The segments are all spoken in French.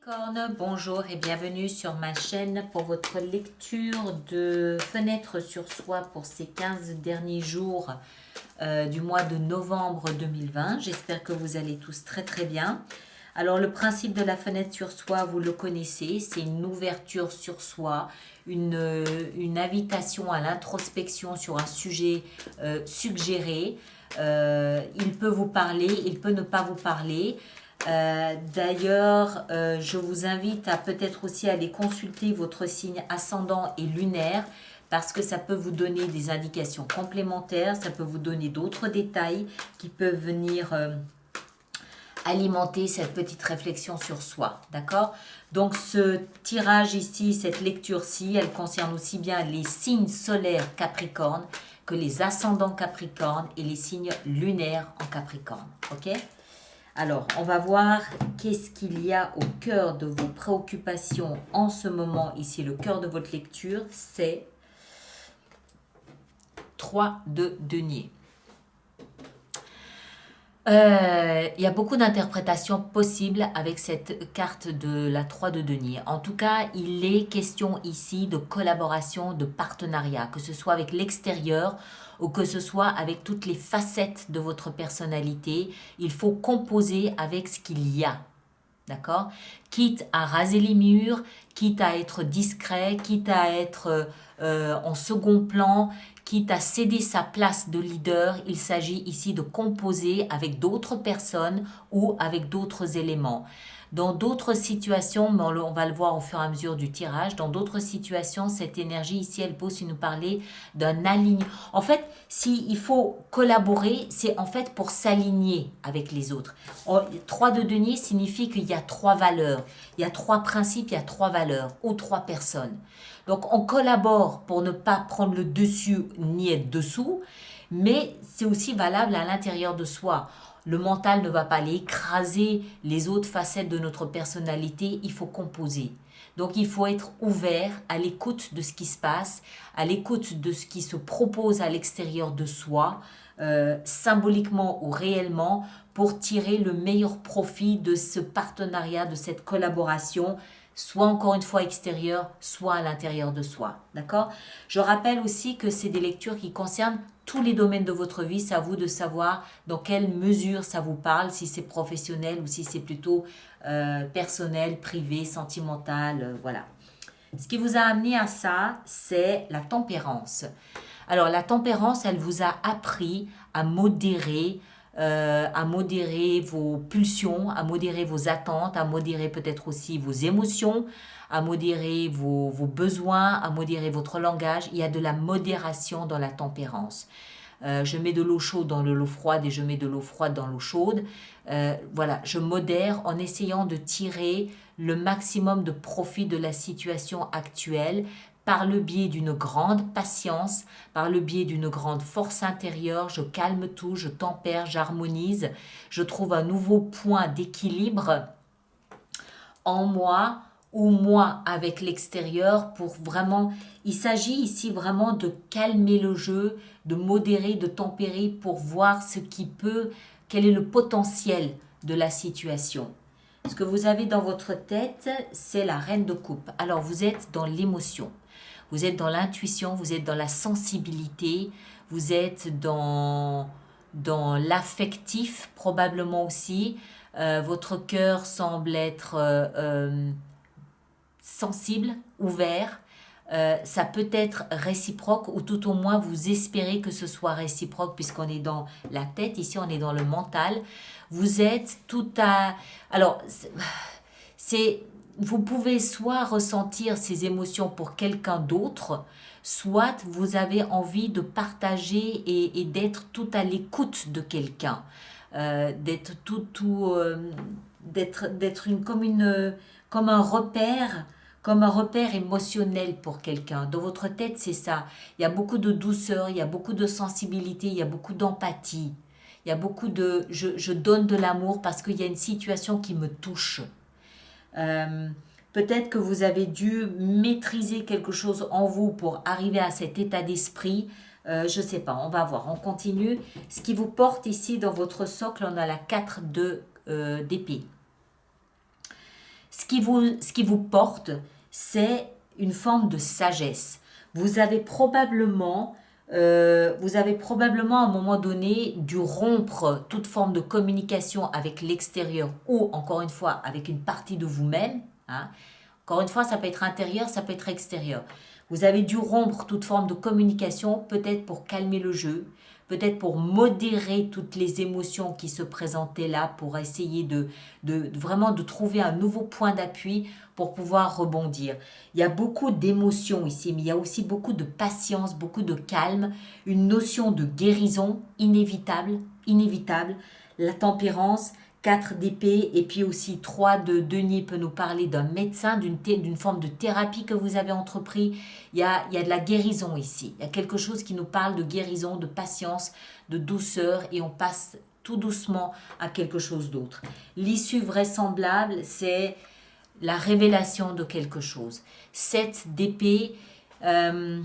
Capricorne, bonjour et bienvenue sur ma chaîne pour votre lecture de fenêtre sur soi pour ces 15 derniers jours du mois de novembre 2020. J'espère que vous allez tous très très bien. Alors le principe de la fenêtre sur soi, vous le connaissez, c'est une ouverture sur soi, une invitation à l'introspection sur un sujet suggéré. Il peut vous parler, il peut ne pas vous parler. D'ailleurs, je vous invite à peut-être aussi aller consulter votre signe ascendant et lunaire parce que ça peut vous donner des indications complémentaires, ça peut vous donner d'autres détails qui peuvent venir alimenter cette petite réflexion sur soi, d'accord? Donc ce tirage ici, cette lecture-ci, elle concerne aussi bien les signes solaires Capricorne que les ascendants Capricorne et les signes lunaires en Capricorne, ok? Alors, on va voir qu'est-ce qu'il y a au cœur de vos préoccupations en ce moment. Ici, le cœur de votre lecture, c'est 3 de denier. Il y a beaucoup d'interprétations possibles avec cette carte de la 3 de denier. En tout cas, il est question ici de collaboration, de partenariat, que ce soit avec l'extérieur ou que ce soit avec toutes les facettes de votre personnalité. Il faut composer avec ce qu'il y a. D'accord? Quitte à raser les murs, quitte à être discret, quitte à être en second plan, quitte à céder sa place de leader, il s'agit ici de composer avec d'autres personnes ou avec d'autres éléments. Dans d'autres situations, mais on va le voir au fur et à mesure du tirage, dans d'autres situations, cette énergie ici, elle peut aussi nous parler d'un alignement. En fait, s'il faut collaborer, c'est en fait pour s'aligner avec les autres. 3 de denier signifie qu'il y a 3 valeurs, il y a 3 principes, il y a 3 valeurs ou 3 personnes. Donc on collabore pour ne pas prendre le dessus ni être dessous, mais c'est aussi valable à l'intérieur de soi. Le mental ne va pas aller écraser les autres facettes de notre personnalité, il faut composer. Donc il faut être ouvert à l'écoute de ce qui se passe, à l'écoute de ce qui se propose à l'extérieur de soi, symboliquement ou réellement, pour tirer le meilleur profit de ce partenariat, de cette collaboration, soit encore une fois extérieure, soit à l'intérieur de soi. D'accord? Je rappelle aussi que c'est des lectures qui concernent tous les domaines de votre vie. C'est à vous de savoir dans quelle mesure ça vous parle, si c'est professionnel ou si c'est plutôt personnel, privé, sentimental, voilà. Ce qui vous a amené à ça, c'est la tempérance. Alors la tempérance, elle vous a appris à modérer vos pulsions, à modérer vos attentes, à modérer peut-être aussi vos émotions, à modérer vos besoins, à modérer votre langage. Il y a de la modération dans la tempérance. Je mets de l'eau chaude dans l'eau froide et je mets de l'eau froide dans l'eau chaude. Voilà, je modère en essayant de tirer le maximum de profit de la situation actuelle par le biais d'une grande patience, par le biais d'une grande force intérieure. Je calme tout, je tempère, j'harmonise, je trouve un nouveau point d'équilibre en moi ou moi avec l'extérieur pour vraiment, il s'agit ici vraiment de calmer le jeu, de modérer, de tempérer pour voir ce qui peut, quel est le potentiel de la situation. Ce que vous avez dans votre tête, c'est la reine de coupe. Alors vous êtes dans l'émotion, vous êtes dans l'intuition, vous êtes dans la sensibilité, vous êtes dans l'affectif probablement aussi. Votre cœur semble être sensible, ouvert. Ça peut être réciproque ou tout au moins vous espérez que ce soit réciproque puisqu'on est dans la tête, ici on est dans le mental. Vous êtes tout à... Alors, vous pouvez soit ressentir ces émotions pour quelqu'un d'autre, soit vous avez envie de partager et d'être tout à l'écoute de quelqu'un. D'être comme un repère émotionnel pour quelqu'un. Dans votre tête, c'est ça. Il y a beaucoup de douceur, il y a beaucoup de sensibilité, il y a beaucoup d'empathie. Il y a beaucoup de je donne de l'amour parce qu'il y a une situation qui me touche. Peut-être que vous avez dû maîtriser quelque chose en vous pour arriver à cet état d'esprit. Je ne sais pas, on va voir, on continue. Ce qui vous porte ici dans votre socle, on a la 4 d'épée. ce qui vous porte, c'est une forme de sagesse. Vous avez probablement à un moment donné dû rompre toute forme de communication avec l'extérieur ou encore une fois avec une partie de vous-même, hein. Encore une fois, ça peut être intérieur, ça peut être extérieur. Vous avez dû rompre toute forme de communication, peut-être pour calmer le jeu, peut-être pour modérer toutes les émotions qui se présentaient là, pour essayer vraiment de trouver un nouveau point d'appui pour pouvoir rebondir. Il y a beaucoup d'émotions ici, mais il y a aussi beaucoup de patience, beaucoup de calme, une notion de guérison inévitable, inévitable, la tempérance, 4 d'épée et puis aussi 3 de denier peut nous parler d'un médecin, d'une forme de thérapie que vous avez entrepris. Il y a de la guérison ici. Il y a quelque chose qui nous parle de guérison, de patience, de douceur et on passe tout doucement à quelque chose d'autre. L'issue vraisemblable, c'est la révélation de quelque chose. 7 d'épée. La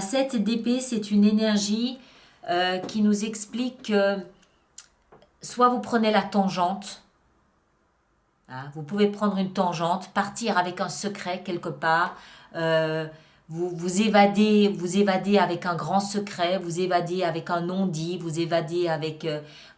7 d'épée, c'est une énergie qui nous explique que soit vous prenez la tangente, hein, vous pouvez prendre une tangente, partir avec un secret quelque part, vous évadez avec un grand secret, vous évadez avec un non-dit, vous évadez avec,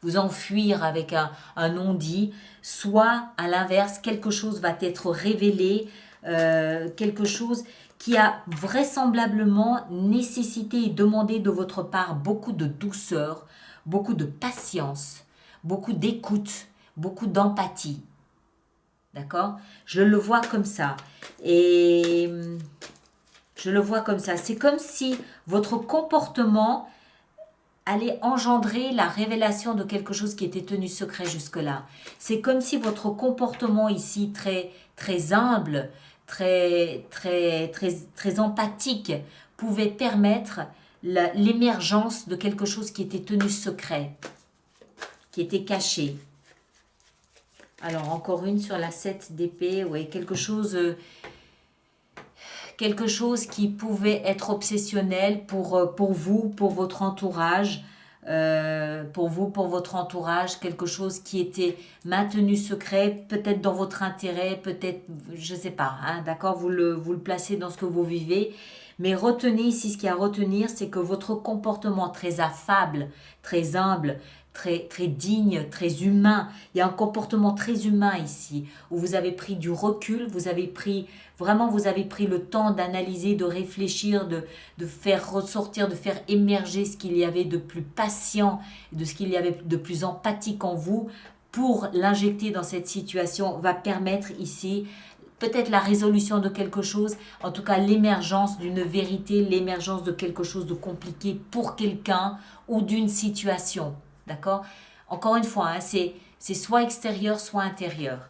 vous enfuir avec un non-dit, soit à l'inverse, quelque chose va être révélé, quelque chose qui a vraisemblablement nécessité et demandé de votre part beaucoup de douceur, beaucoup de patience, beaucoup d'écoute, beaucoup d'empathie. D'accord? Je le vois comme ça. Et je le vois comme ça. C'est comme si votre comportement allait engendrer la révélation de quelque chose qui était tenu secret jusque-là. C'est comme si votre comportement ici, très, très humble, très empathique, pouvait permettre l'émergence de quelque chose qui était tenu secret, qui était caché. Alors, encore une sur la 7 d'épée, oui, quelque chose qui pouvait être obsessionnel pour vous, pour votre entourage, pour votre entourage, quelque chose qui était maintenu secret, peut-être dans votre intérêt, peut-être, je ne sais pas, hein, d'accord, vous le placez dans ce que vous vivez, mais retenez ici, ce qu'il y a à retenir, c'est que votre comportement très affable, très humble, très digne, très humain. Il y a un comportement très humain ici, où vous avez pris du recul, vous avez pris le temps d'analyser, de réfléchir, de faire ressortir, de faire émerger ce qu'il y avait de plus patient, de ce qu'il y avait de plus empathique en vous, pour l'injecter dans cette situation, va permettre ici peut-être la résolution de quelque chose, en tout cas l'émergence d'une vérité, l'émergence de quelque chose de compliqué pour quelqu'un ou d'une situation. D'accord? Encore une fois, hein, c'est soit extérieur, soit intérieur.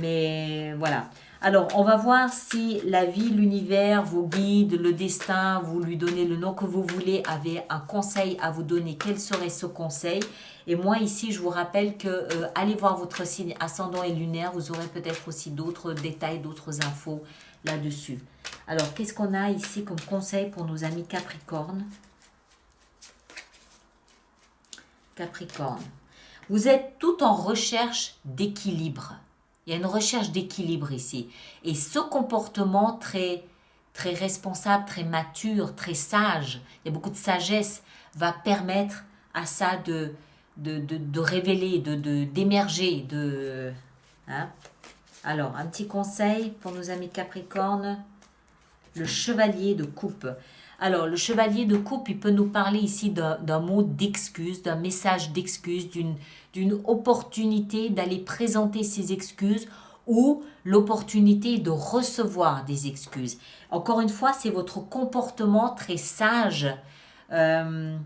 Mais voilà. Alors, on va voir si la vie, l'univers, vos guides, le destin, vous lui donnez le nom que vous voulez, avez un conseil à vous donner. Quel serait ce conseil? Et moi, ici, je vous rappelle que allez voir votre signe ascendant et lunaire. Vous aurez peut-être aussi d'autres détails, d'autres infos là-dessus. Alors, qu'est-ce qu'on a ici comme conseil pour nos amis Capricorne? Capricorne. Vous êtes tout en recherche d'équilibre. Il y a une recherche d'équilibre ici. Et ce comportement très, très responsable, très mature, très sage, il y a beaucoup de sagesse, va permettre à ça de révéler, d'émerger. Hein? Alors, un petit conseil pour nos amis Capricorne. Le chevalier de coupe. Alors, le chevalier de coupe, il peut nous parler ici d'un mot d'excuse, d'un message d'excuse, d'une opportunité d'aller présenter ses excuses ou l'opportunité de recevoir des excuses. Encore une fois, c'est votre comportement très sage, très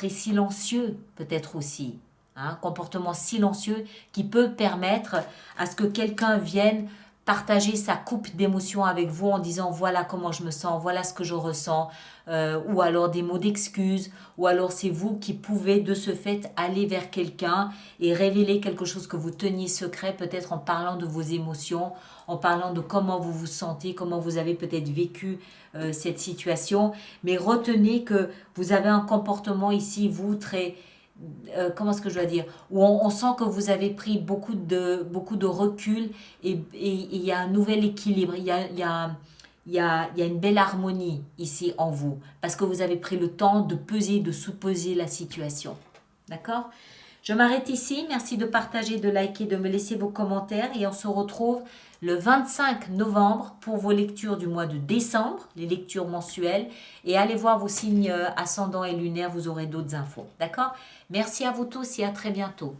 silencieux peut-être aussi. Hein, comportement silencieux qui peut permettre à ce que quelqu'un vienne partager sa coupe d'émotions avec vous en disant voilà comment je me sens, voilà ce que je ressens, ou alors des mots d'excuse, ou alors c'est vous qui pouvez de ce fait aller vers quelqu'un et révéler quelque chose que vous teniez secret, peut-être en parlant de vos émotions, en parlant de comment vous vous sentez, comment vous avez peut-être vécu cette situation. Mais retenez que vous avez un comportement ici, vous, très comment est-ce que je dois dire, où on sent que vous avez pris beaucoup de recul et il y a un nouvel équilibre, il y a une belle harmonie ici en vous, parce que vous avez pris le temps de peser, de sous-peser la situation. D'accord? Je m'arrête ici. Merci de partager, de liker, de me laisser vos commentaires et on se retrouve le 25 novembre pour vos lectures du mois de décembre, les lectures mensuelles. Et allez voir vos signes ascendants et lunaires, vous aurez d'autres infos. D'accord? Merci à vous tous et à très bientôt.